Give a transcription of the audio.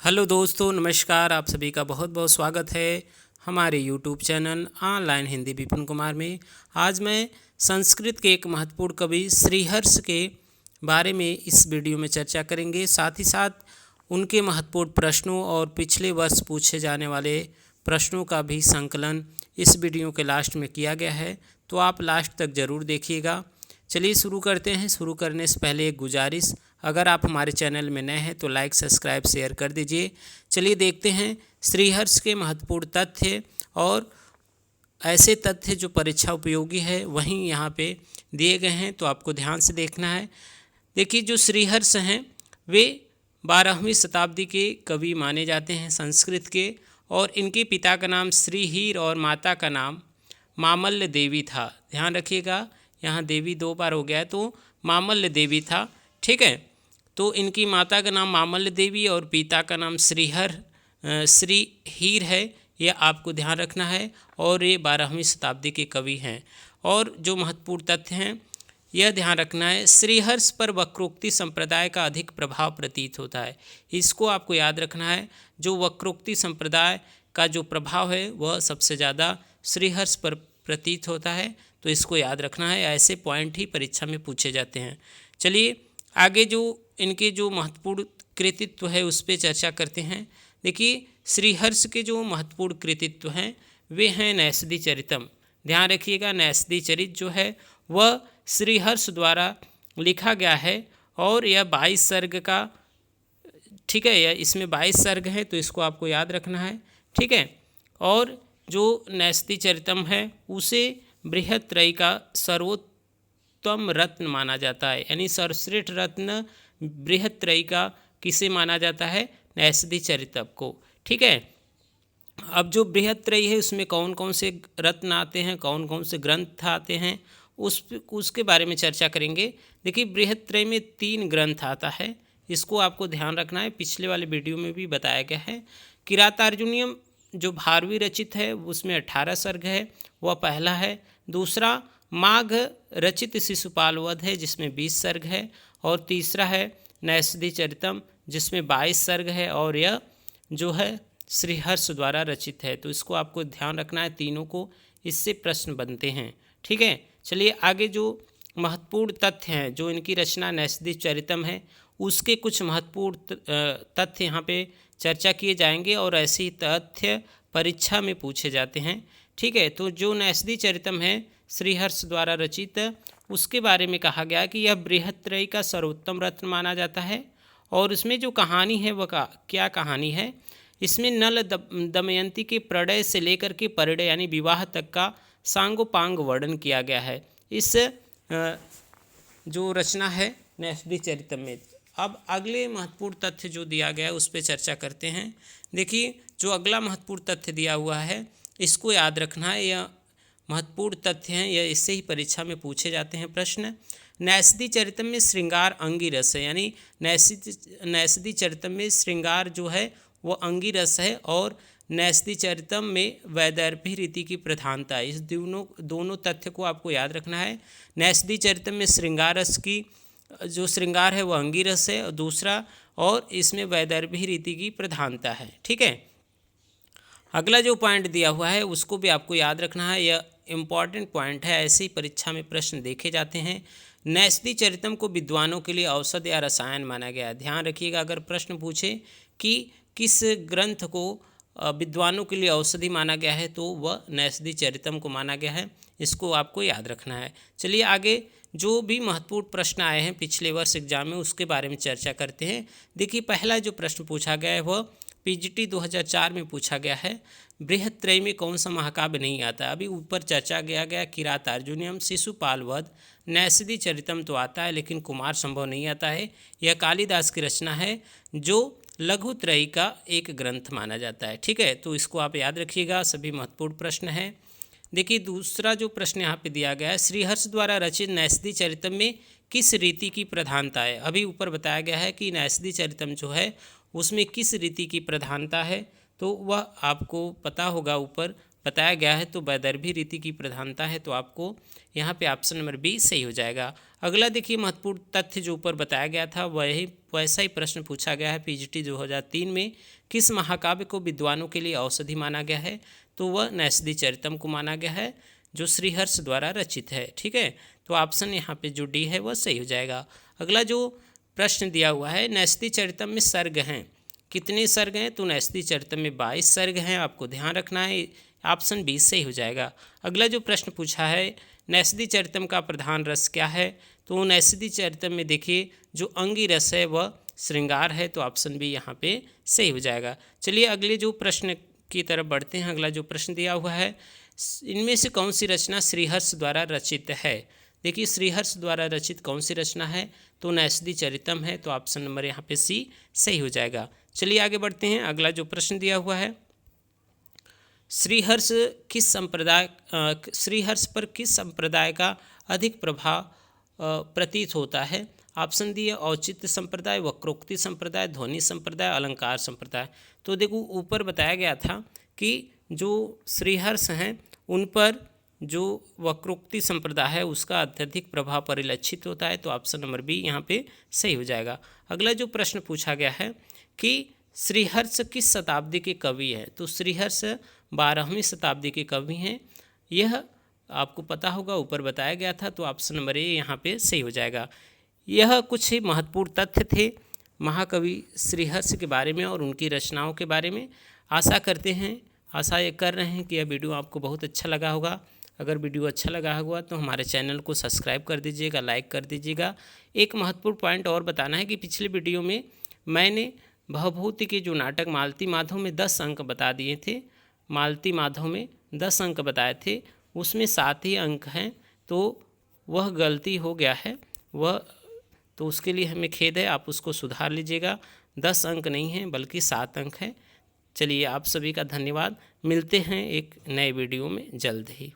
Hello दोस्तों, नमस्कार। आप सभी का बहुत बहुत स्वागत है हमारे YouTube channel online Hindi Vipin Kumar में। आज मैं संस्कृत के एक महत्वपूर्ण कवि श्रीहर्ष के बारे में इस वीडियो में चर्चा करेंगे। साथ ही साथ उनके महत्वपूर्ण प्रश्नों और पिछले वर्ष पूछे जाने वाले प्रश्नों का भी संकलन इस वीडियो के लास्ट में किया गया है, तो आप लास्ट तक ज़रूर देखिएगा। चलिए शुरू करते हैं। शुरू करने से पहले एक गुजारिश, अगर आप हमारे चैनल में नए हैं तो लाइक, सब्सक्राइब, शेयर कर दीजिए। चलिए देखते हैं श्रीहर्ष के महत्वपूर्ण तथ्य और ऐसे तथ्य जो परीक्षा उपयोगी है वहीं यहाँ पे दिए गए हैं, तो आपको ध्यान से देखना है। देखिए, जो श्रीहर्ष हैं वे 12वीं शताब्दी के कवि माने जाते हैं संस्कृत के, और इनके पिता का नाम श्रीहीर और माता का नाम मामल्य देवी था। ध्यान रखिएगा, यहाँ देवी 2 बार हो गया है, तो मामल्य देवी था। ठीक है, तो इनकी माता का नाम मामल्य देवी और पिता का नाम श्रीहीर है, यह आपको ध्यान रखना है। और ये 12वीं शताब्दी के कवि हैं। और जो महत्वपूर्ण तथ्य हैं यह ध्यान रखना है, श्रीहर्ष पर वक्रोक्ति संप्रदाय का अधिक प्रभाव प्रतीत होता है। इसको आपको याद रखना है, जो वक्रोक्ति संप्रदाय का जो प्रभाव है वह सबसे ज़्यादा श्रीहर्ष पर प्रतीत होता है, तो इसको याद रखना है। ऐसे पॉइंट ही परीक्षा में पूछे जाते हैं। चलिए आगे जो इनके जो महत्वपूर्ण कृतित्व है उस पर चर्चा करते हैं। देखिए, श्रीहर्ष के जो महत्वपूर्ण कृतित्व हैं वे हैं नैषधि चरितम। ध्यान रखिएगा, नैषधि चरित जो है वह श्रीहर्ष द्वारा लिखा गया है और यह 22 सर्ग का, ठीक है, यह इसमें 22 सर्ग हैं, तो इसको आपको याद रखना है। ठीक है, और जो नैषधि चरितम है उसे बृहत्त्रयी का सर्वोत्तम रत्न माना जाता है, यानी सर्वश्रेष्ठ रत्न बृहत्त्रयी का किसे माना जाता है? नैषधि चरितम को। ठीक है, अब जो बृहत्त्रयी है उसमें कौन कौन से रत्न आते हैं, कौन कौन से ग्रंथ आते हैं, उसके बारे में चर्चा करेंगे। देखिए, बृहत्त्रयी में 3 ग्रंथ आता है, इसको आपको ध्यान रखना है। पिछले वाले वीडियो में भी बताया गया है। किरातार्जुनीयम जो भारवी रचित है उसमें 18 सर्ग है, वह पहला है। दूसरा माघ रचित शिशुपाल वध है जिसमें 20 सर्ग है, और तीसरा है नैषधि चरितम जिसमें 22 सर्ग है, और यह जो है श्रीहर्ष द्वारा रचित है। तो इसको आपको ध्यान रखना है, तीनों को, इससे प्रश्न बनते हैं। ठीक है, चलिए आगे जो महत्वपूर्ण तथ्य हैं जो इनकी रचना नैषधि चरितम है उसके कुछ महत्वपूर्ण तथ्य यहाँ पे चर्चा किए जाएंगे, और ऐसे ही तथ्य परीक्षा में पूछे जाते हैं। ठीक है, तो जो नैषधि चरितम है श्रीहर्ष द्वारा रचित, उसके बारे में कहा गया कि यह बृहत्त्रयी का सर्वोत्तम रत्न माना जाता है। और उसमें जो कहानी है वह क्या कहानी है? इसमें नल दमयंती के प्रणय से लेकर के परिणय यानी विवाह तक का सांगोपांग वर्णन किया गया है इस जो रचना है नैषधि चरितम में। अब अगले महत्वपूर्ण तथ्य जो दिया गया है उस पर चर्चा करते हैं। देखिए, जो अगला महत्वपूर्ण तथ्य दिया हुआ है इसको याद रखना है, यह महत्वपूर्ण तथ्य हैं, यह इससे ही परीक्षा में पूछे जाते हैं प्रश्न। नैषधि चरितम में श्रृंगार अंगी रस है, यानी नैषधि चरितम में श्रृंगार जो है वो अंगी रस है, और नैषधि चरितम में वैदर्भी रीति की प्रधानता है। इस दोनों तथ्य को आपको याद रखना है। नैषधि चरितम में श्रृंगार रस की जो श्रृंगार है वह अंगी रस है, और दूसरा और इसमें वैदर्भी रीति की प्रधानता है। ठीक है, अगला जो पॉइंट दिया हुआ है उसको भी आपको याद रखना है, यह इम्पॉर्टेंट पॉइंट है, ऐसे ही परीक्षा में प्रश्न देखे जाते हैं। नैषधि चरितम को विद्वानों के लिए औषध या रसायन माना गया है। ध्यान रखिएगा, अगर प्रश्न पूछे कि किस ग्रंथ को विद्वानों के लिए औषधि माना गया है तो वह नैषधि चरितम को माना गया है, इसको आपको याद रखना है। चलिए आगे जो भी महत्वपूर्ण प्रश्न आए हैं पिछले वर्ष एग्जाम में उसके बारे में चर्चा करते हैं। देखिए, पहला जो प्रश्न पूछा गया है वह पीजीटी 2004 में पूछा गया है, बृहत्त्रयी में कौन सा महाकाव्य नहीं आता? अभी ऊपर चर्चा किया गया किरातार्जुनीयम, शिशुपाल वध, नैषधि चरितम तो आता है लेकिन कुमार संभव नहीं आता है। यह कालिदास की रचना है जो लघुत्रयी का एक ग्रंथ माना जाता है। ठीक है, तो इसको आप याद रखिएगा, सभी महत्वपूर्ण प्रश्न हैं। देखिए, दूसरा जो प्रश्न यहाँ पे दिया गया है, श्रीहर्ष द्वारा रचित नैषधि चरितम में किस रीति की प्रधानता है? अभी ऊपर बताया गया है कि नैषधि चरितम जो है उसमें किस रीति की प्रधानता है, तो वह आपको पता होगा, ऊपर बताया गया है। तो वैदर्भी रीति की प्रधानता है, तो आपको यहाँ पे ऑप्शन नंबर बी सही हो जाएगा। अगला देखिए महत्वपूर्ण तथ्य जो ऊपर बताया गया था वही वैसा ही प्रश्न पूछा गया है पीजीटी 2003 में। किस महाकाव्य को विद्वानों के लिए औषधि माना गया है? तो वह नैषधि चरितम को माना गया है, जो श्रीहर्ष द्वारा रचित है। ठीक है, तो ऑप्शन यहाँ पे जो डी है वह सही हो जाएगा। अगला जो प्रश्न दिया हुआ है, नैषधि चरितम में सर्ग हैं, कितने सर्ग हैं? तो नैषधि चरितम में 22 सर्ग हैं, आपको ध्यान रखना है। ऑप्शन बी सही हो जाएगा। अगला जो प्रश्न पूछा है, नैषधि चरितम का प्रधान रस क्या है? तो नैषधि चरितम में देखिए जो अंगी रस है वह श्रृंगार है, तो ऑप्शन बी यहाँ पे सही हो जाएगा। चलिए अगले जो प्रश्न की तरफ बढ़ते हैं। अगला जो प्रश्न दिया हुआ है, इनमें से कौन सी रचना श्रीहर्ष द्वारा रचित है? देखिए श्रीहर्ष द्वारा रचित कौन सी रचना है? तो नैषधि चरितम है, तो ऑप्शन नंबर यहाँ पे सी सही हो जाएगा। चलिए आगे बढ़ते हैं। अगला जो प्रश्न दिया हुआ है, श्रीहर्ष पर किस संप्रदाय का अधिक प्रभाव प्रतीत होता है? ऑप्शन दी है औचित्य संप्रदाय, वक्रोक्ति संप्रदाय, ध्वनि संप्रदाय, अलंकार संप्रदाय। तो देखो ऊपर बताया गया था कि जो श्रीहर्ष हैं उन पर जो वक्रोक्ति संप्रदाय है उसका अत्यधिक प्रभाव परिलक्षित होता है, तो ऑप्शन नंबर बी यहाँ पे सही हो जाएगा। अगला जो प्रश्न पूछा गया है कि श्रीहर्ष किस शताब्दी के कवि हैं? तो श्रीहर्ष 12वीं शताब्दी के कवि हैं, यह आपको पता होगा, ऊपर बताया गया था, तो ऑप्शन नंबर ए यहाँ पे सही हो जाएगा। यह कुछ महत्वपूर्ण तथ्य थे महाकवि श्रीहर्ष के बारे में और उनकी रचनाओं के बारे में। आशा ये कर रहे हैं कि यह वीडियो आपको बहुत अच्छा लगा होगा। अगर वीडियो अच्छा लगा होगा तो हमारे चैनल को सब्सक्राइब कर दीजिएगा, लाइक कर दीजिएगा। एक महत्वपूर्ण पॉइंट और बताना है कि पिछले वीडियो में मैंने भवभूति के जो नाटक मालती माधव में 10 अंक बता दिए थे, मालती माधव में 10 अंक बताए थे, उसमें 7 ही अंक हैं, तो वह गलती हो गया है तो उसके लिए हमें खेद है, आप उसको सुधार लीजिएगा। 10 अंक नहीं हैं बल्कि 7 अंक हैं। चलिए आप सभी का धन्यवाद, मिलते हैं एक नए वीडियो में जल्द ही।